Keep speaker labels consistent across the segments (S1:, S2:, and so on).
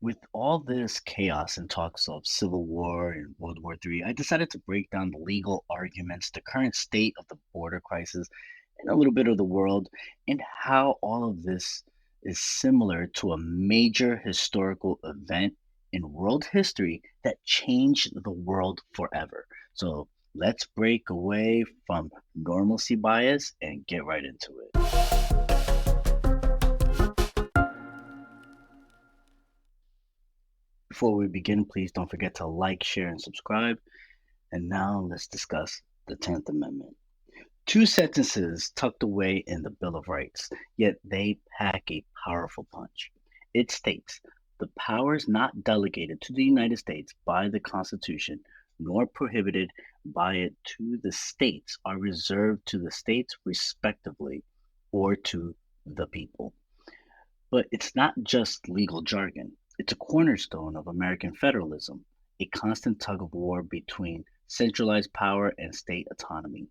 S1: With all this chaos and talks of civil war and World War III, I decided to break down the legal arguments, the current state of the border crisis, and a little bit of the world, and how all of this is similar to a major historical event in world history that changed the world forever. So let's break away from normalcy bias and get right into it. Before we begin, please don't forget to like, share, and subscribe. And now let's discuss the 10th Amendment. Two sentences tucked away in the Bill of Rights, yet they pack a powerful punch. It states, the powers not delegated to the United States by the Constitution, nor prohibited by it to the states, are reserved to the states respectively or to the people. But it's not just legal jargon. It's a cornerstone of American federalism, a constant tug of war between centralized power and state autonomy.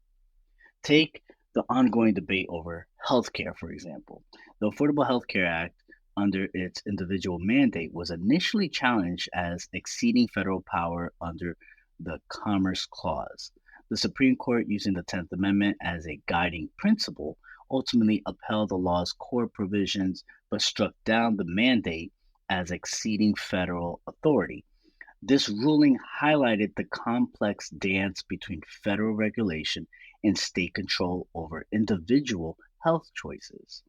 S1: Take the ongoing debate over healthcare, for example. The Affordable Health Care Act, under its individual mandate, was initially challenged as exceeding federal power under the Commerce Clause. The Supreme Court, using the 10th Amendment as a guiding principle, ultimately upheld the law's core provisions but struck down the mandate as exceeding federal authority. This ruling highlighted the complex dance between federal regulation and state control over individual health choices.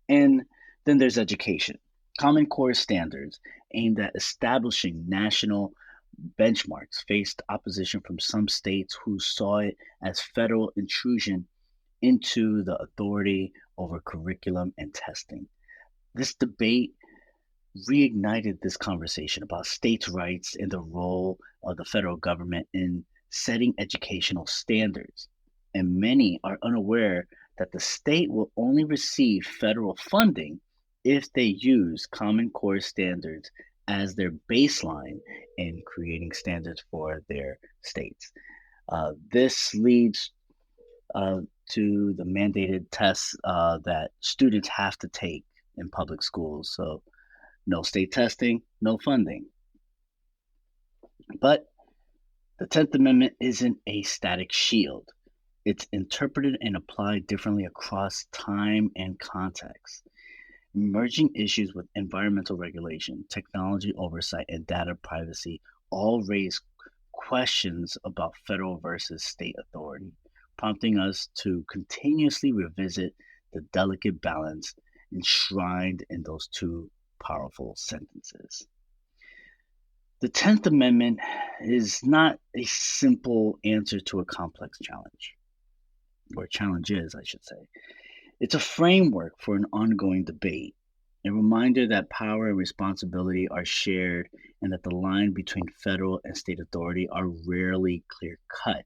S1: And then there's education. Common Core standards aimed at establishing national benchmarks faced opposition from some states who saw it as federal intrusion into the authority over curriculum and testing. This debate reignited this conversation about states' rights and the role of the federal government in setting educational standards. And many are unaware that the state will only receive federal funding if they use Common Core standards as their baseline in creating standards for their states. This leads uh, to the mandated tests that students have to take in public schools. So, no state testing, no funding. But the 10th Amendment isn't a static shield. It's interpreted and applied differently across time and context. Emerging issues with environmental regulation, technology oversight, and data privacy all raise questions about federal versus state authority, prompting us to continuously revisit the delicate balance enshrined in those two powerful sentences. The 10th Amendment is not a simple answer to a complex challenge, or challenges, I should say. It's a framework for an ongoing debate, a reminder that power and responsibility are shared and that the line between federal and state authority are rarely clear cut.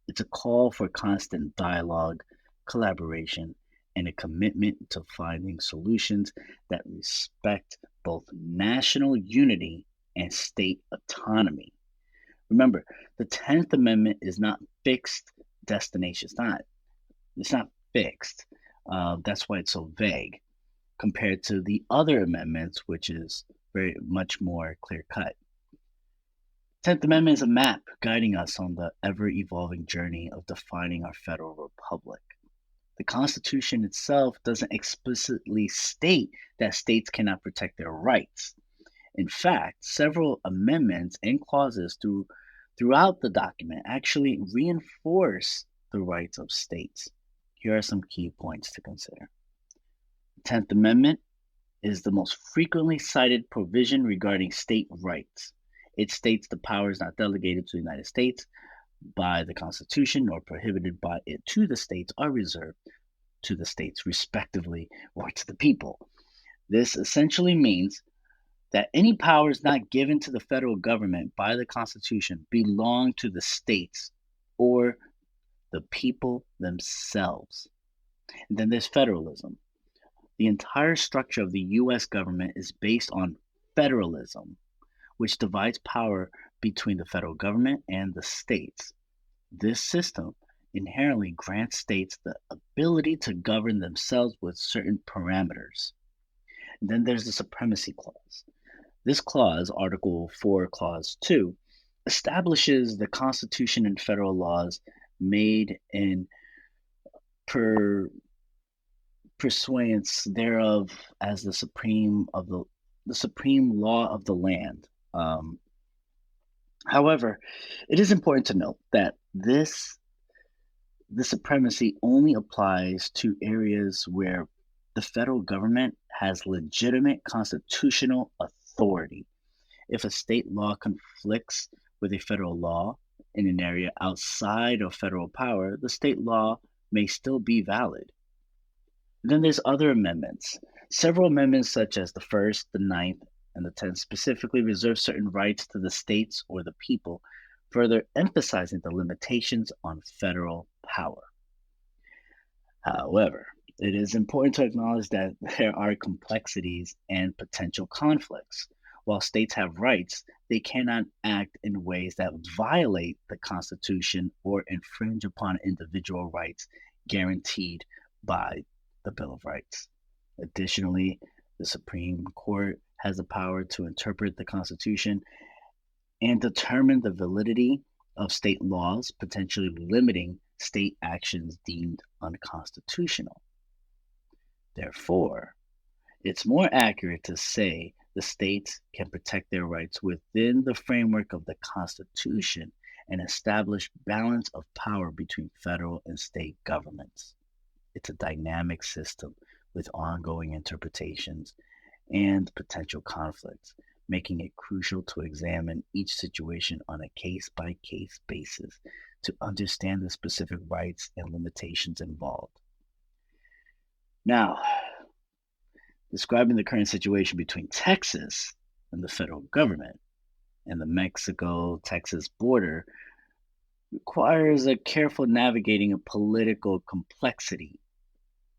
S1: It's a call for constant dialogue, collaboration, and a commitment to finding solutions that respect both national unity and state autonomy. Remember, the 10th Amendment is not fixed destination. It's not fixed. That's why it's so vague compared to the other amendments, which is very much more clear cut. 10th Amendment is a map guiding us on the ever evolving journey of defining our federal republic. The Constitution itself doesn't explicitly state that states cannot protect their rights. In fact, several amendments and clauses throughout the document actually reinforce the rights of states. Here are some key points to consider. The 10th Amendment is the most frequently cited provision regarding state rights. It states the powers not delegated to the United States by the Constitution nor prohibited by it to the states are reserved to the states respectively or to the people. This essentially means that any powers not given to the federal government by the Constitution belong to the states or the people themselves. And then there's federalism. The entire structure of the US government is based on federalism, which divides power between the federal government and the states. This system inherently grants states the ability to govern themselves with certain parameters. And then there's the supremacy clause. This clause, Article 4, Clause 2, establishes the Constitution and federal laws made in per pursuance thereof as the supreme law of the land. However, it is important to note that the supremacy only applies to areas where the federal government has legitimate constitutional authority. If a state law conflicts with a federal law in an area outside of federal power, the state law may still be valid. Then there's other amendments. Several amendments, such as the First, the Ninth, and the 10th, specifically reserve certain rights to the states or the people, further emphasizing the limitations on federal power. However, it is important to acknowledge that there are complexities and potential conflicts. While states have rights, they cannot act in ways that violate the Constitution or infringe upon individual rights guaranteed by the Bill of Rights. Additionally, the Supreme Court has the power to interpret the Constitution and determine the validity of state laws, potentially limiting state actions deemed unconstitutional. Therefore, it's more accurate to say the states can protect their rights within the framework of the Constitution and establish balance of power between federal and state governments. It's a dynamic system with ongoing interpretations and potential conflicts, making it crucial to examine each situation on a case-by-case basis to understand the specific rights and limitations involved. Now, describing the current situation between Texas and the federal government and the Mexico-Texas border requires a careful navigating of political complexity.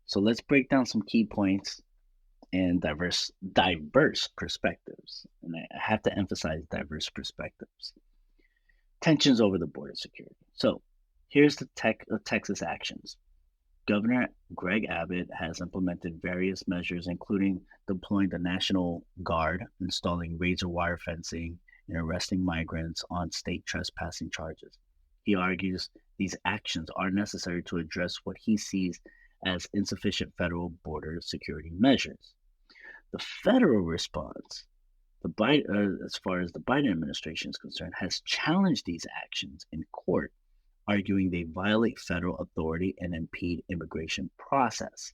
S1: So let's break down some key points and diverse perspectives. And I have to emphasize diverse perspectives. Tensions over the border security. So here's the Texas actions. Governor Greg Abbott has implemented various measures, including deploying the National Guard, installing razor wire fencing, and arresting migrants on state trespassing charges. He argues these actions are necessary to address what he sees as insufficient federal border security measures. The federal response, as far as the Biden administration is concerned, has challenged these actions in court, arguing they violate federal authority and impede immigration process.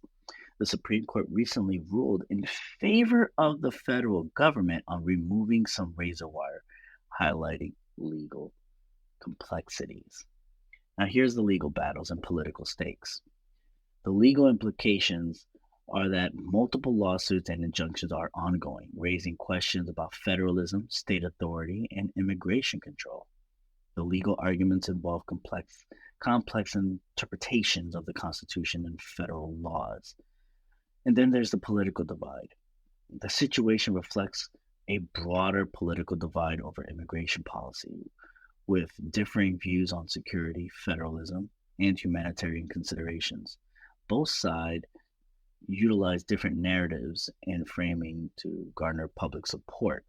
S1: The Supreme Court recently ruled in favor of the federal government on removing some razor wire, highlighting legal complexities. Now, here's the legal battles and political stakes. The legal implications are that multiple lawsuits and injunctions are ongoing, raising questions about federalism, state authority, and immigration control. The legal arguments involve complex interpretations of the Constitution and federal laws. And then there's the political divide. The situation reflects a broader political divide over immigration policy, with differing views on security, federalism, and humanitarian considerations. Both sides utilize different narratives and framing to garner public support.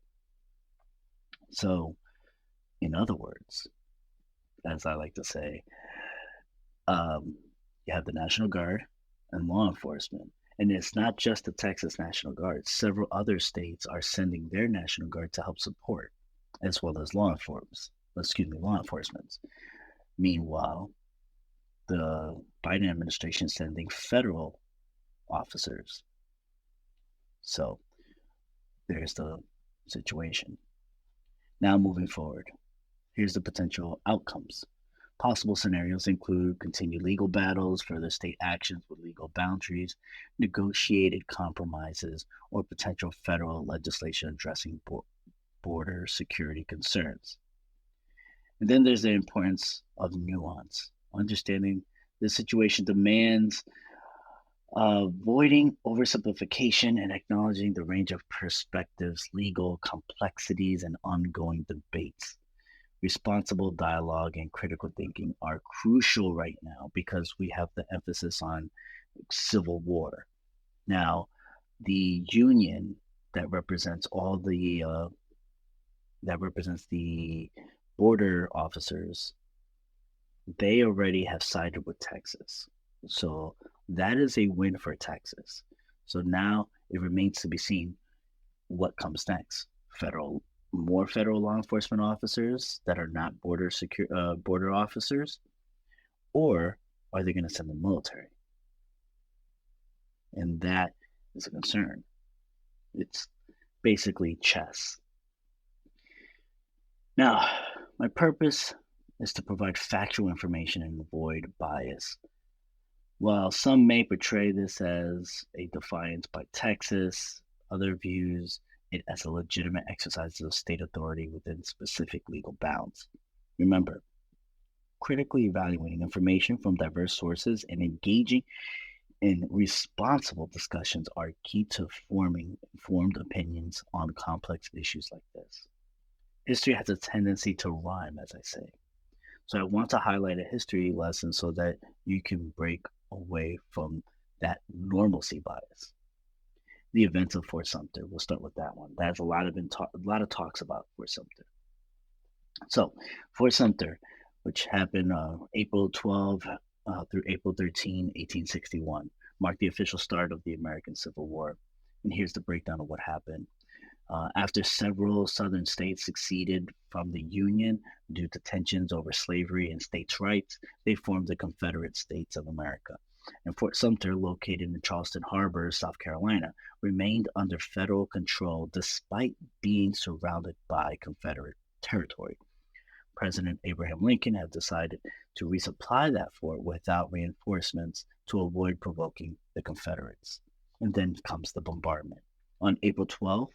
S1: So, in other words, as I like to say, you have the National Guard and law enforcement. And it's not just the Texas National Guard. Several other states are sending their National Guard to help support, as well as law enforcement. Meanwhile, the Biden administration is sending federal officers. So there's the situation. Now moving forward, here's the potential outcomes. Possible scenarios include continued legal battles, further state actions with legal boundaries, negotiated compromises, or potential federal legislation addressing border security concerns. And then there's the importance of nuance. Understanding the situation demands avoiding oversimplification and acknowledging the range of perspectives, legal complexities, and ongoing debates. Responsible dialogue and critical thinking are crucial right now because we have the emphasis on civil war. Now, the union that represents all the that represents the border officers, they already have sided with Texas. So that is a win for Texas. So now it remains to be seen what comes next. More federal law enforcement officers that are not border officers, or are they going to send the military? And that is a concern. It's basically chess. Now, my purpose is to provide factual information and avoid bias. While some may portray this as a defiance by Texas, other views it as a legitimate exercise of state authority within specific legal bounds. Remember, critically evaluating information from diverse sources and engaging in responsible discussions are key to forming informed opinions on complex issues like this. History has a tendency to rhyme, as I say. So I want to highlight a history lesson so that you can break away from that normalcy bias. The events of Fort Sumter. We'll start with that one. There's a lot of talks about Fort Sumter. So Fort Sumter, which happened April 12 through April 13, 1861, marked the official start of the American Civil War. And here's the breakdown of what happened. After several southern states seceded from the Union due to tensions over slavery and states' rights, they formed the Confederate States of America. And Fort Sumter, located in Charleston Harbor, South Carolina, remained under federal control despite being surrounded by Confederate territory. President Abraham Lincoln had decided to resupply that fort without reinforcements to avoid provoking the Confederates. And then comes the bombardment. On April 12th,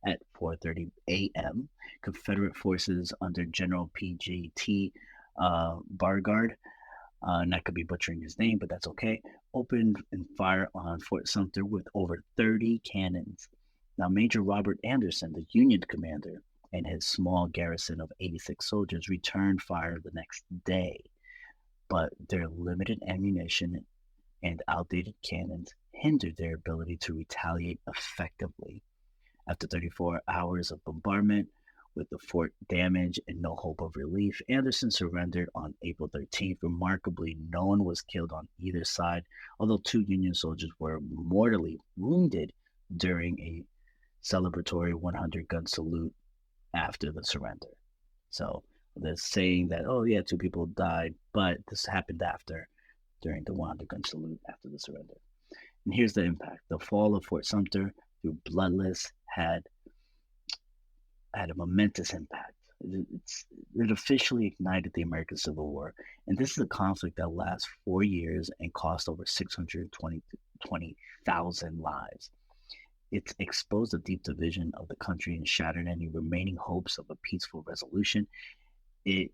S1: at 4:30 a.m., Confederate forces under General P.J.T. Beauregard, and I could be butchering his name, but that's okay, opened and fired on Fort Sumter with over 30 cannons. Now, Major Robert Anderson, the Union commander, and his small garrison of 86 soldiers returned fire the next day, but their limited ammunition and outdated cannons hindered their ability to retaliate effectively. After 34 hours of bombardment, with the fort damaged and no hope of relief, Anderson surrendered on April 13th. Remarkably, no one was killed on either side, although 2 Union soldiers were mortally wounded during a celebratory 100-gun salute after the surrender. So they're saying that, oh yeah, 2 people died, but this happened during the 100-gun salute after the surrender. And here's the impact. The fall of Fort Sumter, through bloodless, had a momentous impact. It officially ignited the American Civil War, and this is a conflict that lasts 4 years and cost over 620,000 lives. It's exposed the deep division of the country and shattered any remaining hopes of a peaceful resolution. It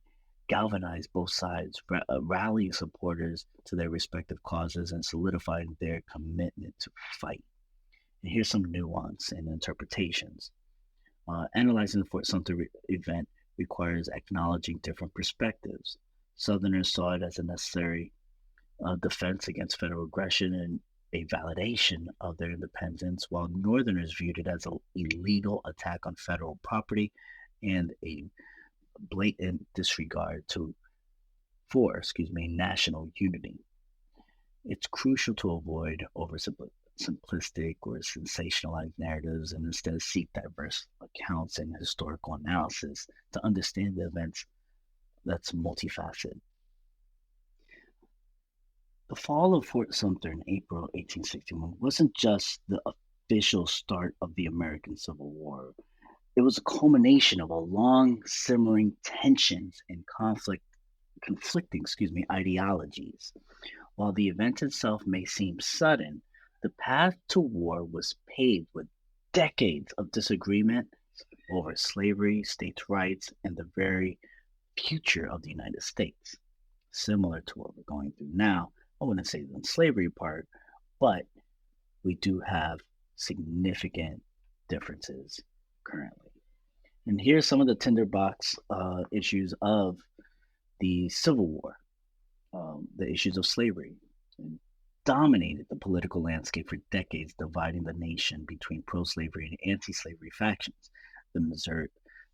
S1: galvanized both sides, rallying supporters to their respective causes and solidifying their commitment to fight. And here's some nuance and interpretations. Analyzing the Fort Sumter event requires acknowledging different perspectives. Southerners saw it as a necessary defense against federal aggression and a validation of their independence, while Northerners viewed it as an illegal attack on federal property and a blatant disregard for national unity. It's crucial to avoid simplistic or sensationalized narratives and instead seek diverse accounts and historical analysis to understand the events that's multifaceted. The fall of Fort Sumter in April 1861 wasn't just the official start of the American Civil War. It was a culmination of a long simmering tensions and conflicting ideologies. While the event itself may seem sudden, the path to war was paved with decades of disagreement over slavery, states' rights, and the very future of the United States. Similar to what we're going through now. I wouldn't say the slavery part, but we do have significant differences currently. And here's some of the tinderbox issues of the Civil War, the issues of slavery. And dominated the political landscape for decades, dividing the nation between pro-slavery and anti-slavery factions. The Missouri,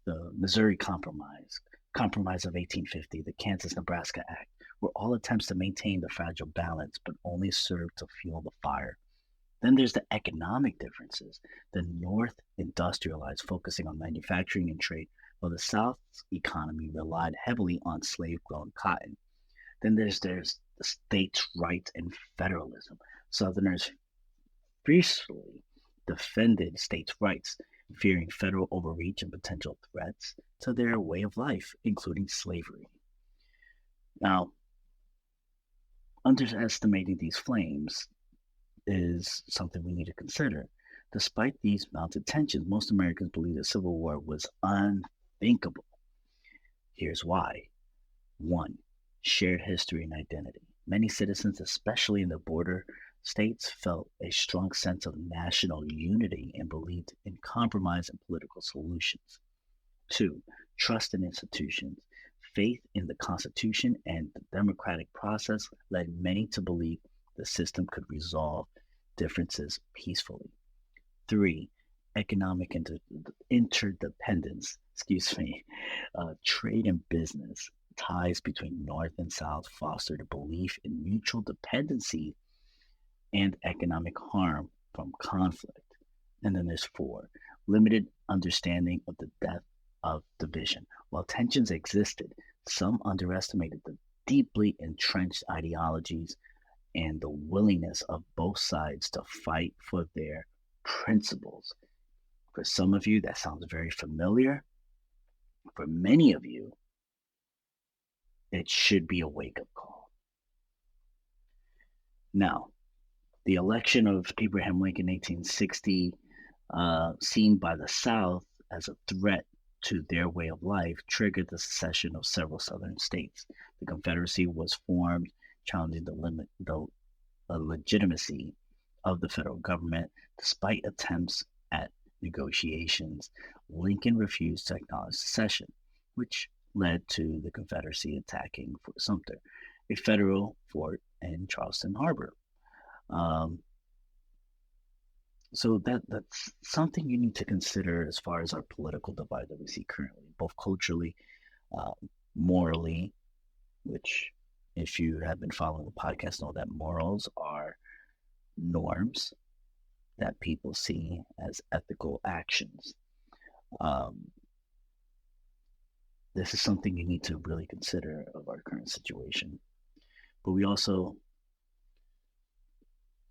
S1: the Missouri Compromise of 1850, the Kansas-Nebraska Act, were all attempts to maintain the fragile balance, but only served to fuel the fire. Then there's the economic differences. The North industrialized, focusing on manufacturing and trade, while the South's economy relied heavily on slave-grown cotton. Then there's the states' rights and federalism. Southerners fiercely defended states' rights, fearing federal overreach and potential threats to their way of life, including slavery. Now, underestimating these flames is something we need to consider. Despite these mounted tensions, most Americans believe the Civil War was unthinkable. Here's why. 1. Shared history and identity. Many citizens, especially in the border states, felt a strong sense of national unity and believed in compromise and political solutions. 2. Trust in institutions. Faith in the Constitution and the democratic process led many to believe the system could resolve differences peacefully. 3. Economic interdependence, trade and business ties between North and South fostered a belief in mutual dependency and economic harm from conflict. And then there's 4. Limited understanding of the depth of division. While tensions existed, some underestimated the deeply entrenched ideologies and the willingness of both sides to fight for their principles. For some of you, that sounds very familiar. For many of you, it should be a wake-up call. Now, the election of Abraham Lincoln in 1860, seen by the South as a threat to their way of life, triggered the secession of several Southern states. The Confederacy was formed, challenging the legitimacy of the federal government. Despite attempts at negotiations, Lincoln refused to acknowledge secession, which led to the Confederacy attacking Fort Sumter, a federal fort in Charleston Harbor. So that's something you need to consider as far as our political divide that we see currently, both culturally, morally, which if you have been following the podcast know that morals are norms that people see as ethical actions. This is something you need to really consider of our current situation. But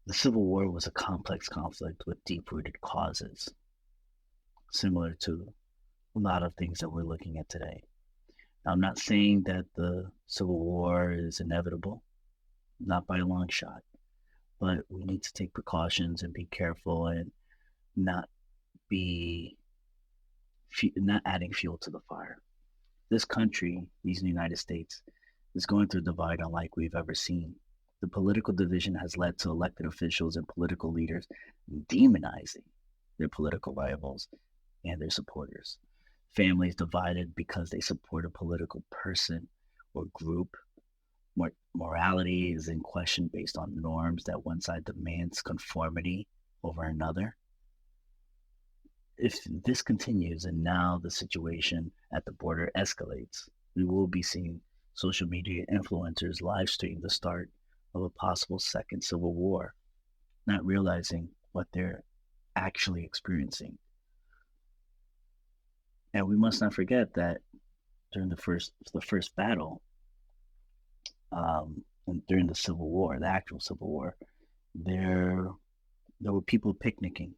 S1: the Civil War was a complex conflict with deep-rooted causes, similar to a lot of things that we're looking at today. Now, I'm not saying that the Civil War is inevitable, not by a long shot, but we need to take precautions and be careful and not adding fuel to the fire. This country, these United States, is going through a divide unlike we've ever seen. The political division has led to elected officials and political leaders demonizing their political rivals and their supporters. Families divided because they support a political person or group. Morality is in question based on norms that one side demands conformity over another. If this continues and now the situation at the border escalates, we will be seeing social media influencers live stream the start of a possible second civil war, not realizing what they're actually experiencing. And we must not forget that during the first battle, and during the Civil War, the actual Civil War, there were people picnicking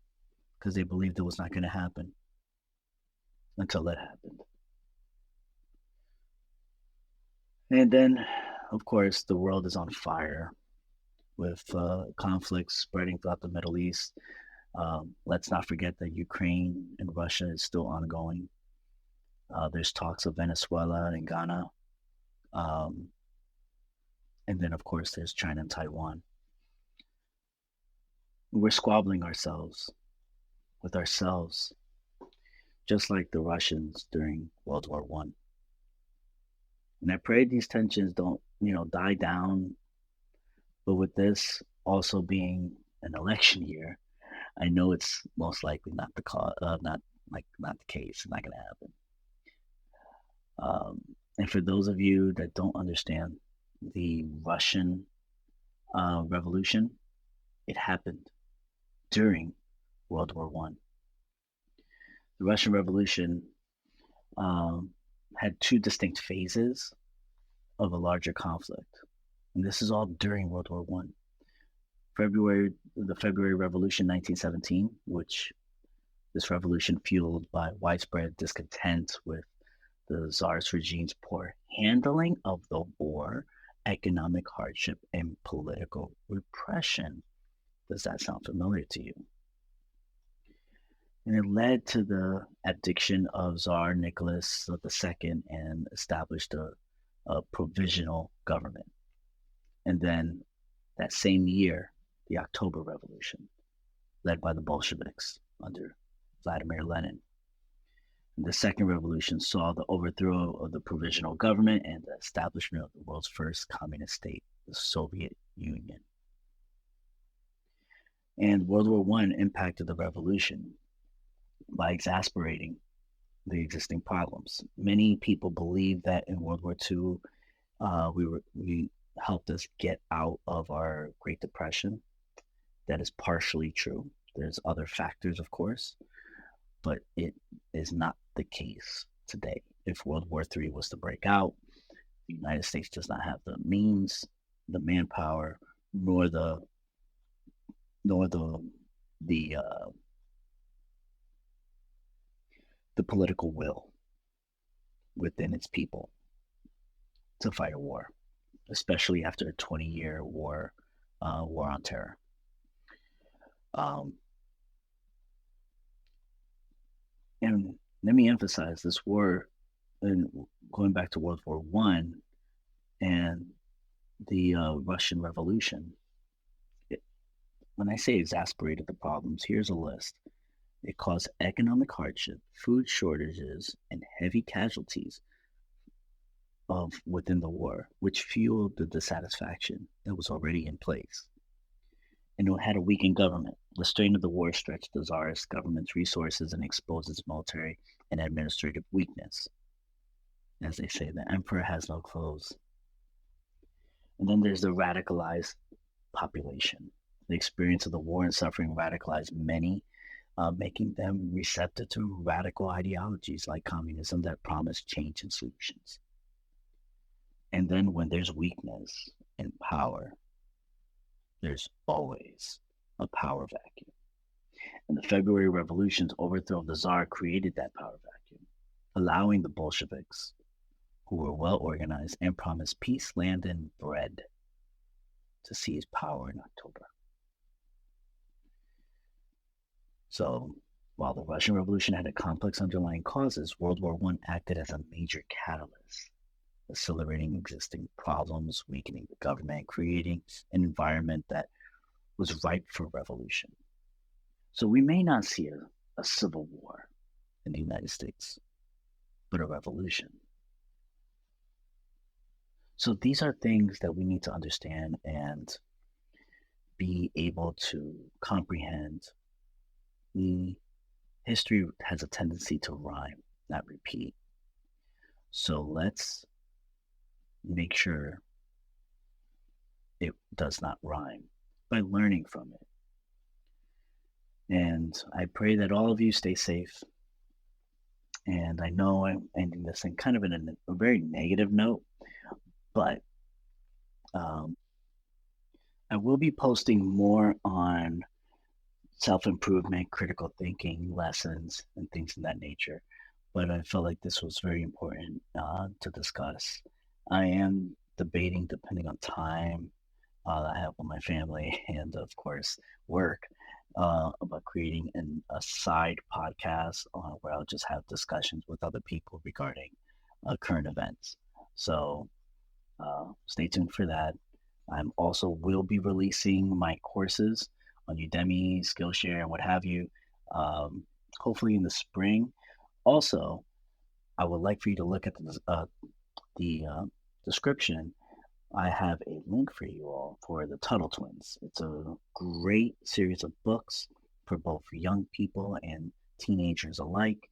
S1: because they believed it was not going to happen until it happened. And then, of course, the world is on fire with conflicts spreading throughout the Middle East. Let's not forget that Ukraine and Russia is still ongoing. There's talks of Venezuela and Ghana. And then, of course, there's China and Taiwan. We're squabbling with ourselves, just like the Russians during World War I. And I pray these tensions don't, die down. But with this, also being an election year, I know it's most likely not not the case. It's not going to happen. And for those of you that don't understand the Russian Revolution, it happened during World War One. The Russian Revolution um, had two distinct phases of a larger conflict, and this is all during World War One. The February Revolution, 1917, which this revolution fueled by widespread discontent with the Tsar's regime's poor handling of the war, economic hardship, and political repression. Does that sound familiar to you? And it led to the abdication of Tsar Nicholas II and established a provisional government. And then that same year, the October Revolution, led by the Bolsheviks under Vladimir Lenin. And the Second Revolution saw the overthrow of the provisional government and the establishment of the world's first communist state, the Soviet Union. And World War One impacted the revolution by exacerbating the existing problems. Many people believe that in World War II, we helped us get out of our Great Depression. That is partially true. There's other factors, of course, but it is not the case today. If World War III was to break out, the United States does not have the means, the manpower, nor the political will within its people to fight a war, especially after a 20-year war on terror. And let me emphasize this war, and going back to World War One and the Russian Revolution. When I say exacerbated the problems, here's a list. It caused economic hardship, food shortages, and heavy casualties within the war, which fueled the dissatisfaction that was already in place. And it had a weakened government. The strain of the war stretched the Tsarist government's resources and exposed its military and administrative weakness. As they say, the emperor has no clothes. And then there's the radicalized population. The experience of the war and suffering radicalized many, making them receptive to radical ideologies like communism that promise change and solutions. And then when there's weakness in power, there's always a power vacuum. And the February Revolution's overthrow of the Tsar created that power vacuum, allowing the Bolsheviks, who were well organized and promised peace, land, and bread, to seize power in October. So, while the Russian Revolution had a complex underlying causes, World War I acted as a major catalyst, accelerating existing problems, weakening the government, creating an environment that was ripe for revolution. So we may not see a civil war in the United States, but a revolution. So these are things that we need to understand and be able to comprehend. History has a tendency to rhyme, not repeat. So let's make sure it does not rhyme by learning from it. And I pray that all of you stay safe. And I know I'm ending this in kind of a very negative note, but I will be posting more on self-improvement, critical thinking lessons, and things of that nature. But I felt like this was very important to discuss. I am debating, depending on time I have with my family and, of course, work, about creating a side podcast where I'll just have discussions with other people regarding current events. So stay tuned for that. I'm also will be releasing my courses on Udemy, Skillshare, and what have you, hopefully in the spring. Also, I would like for you to look at the description I have a link for you all for the Tuttle Twins. It's a great series of books for both young people and teenagers alike.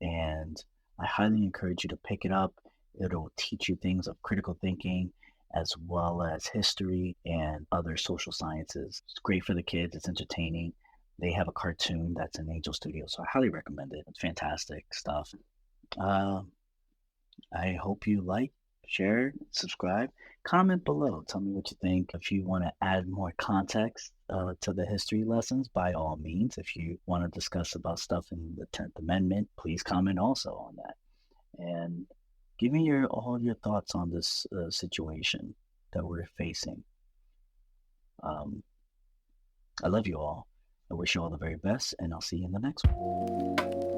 S1: And I highly encourage you to pick it up. It'll teach you things of critical thinking as well as history and other social sciences. It's great for the kids, it's entertaining. They have a cartoon that's in Angel Studio, so I highly recommend it. It's fantastic stuff. Uh, I hope you like, share, subscribe, comment below. Tell me what you think. If you want to add more context to the history lessons, by all means. If you want to discuss about stuff in the 10th Amendment, please comment also on that. And give me all your thoughts on this situation that we're facing. Um, I love you all. I wish you all the very best, and I'll see you in the next one.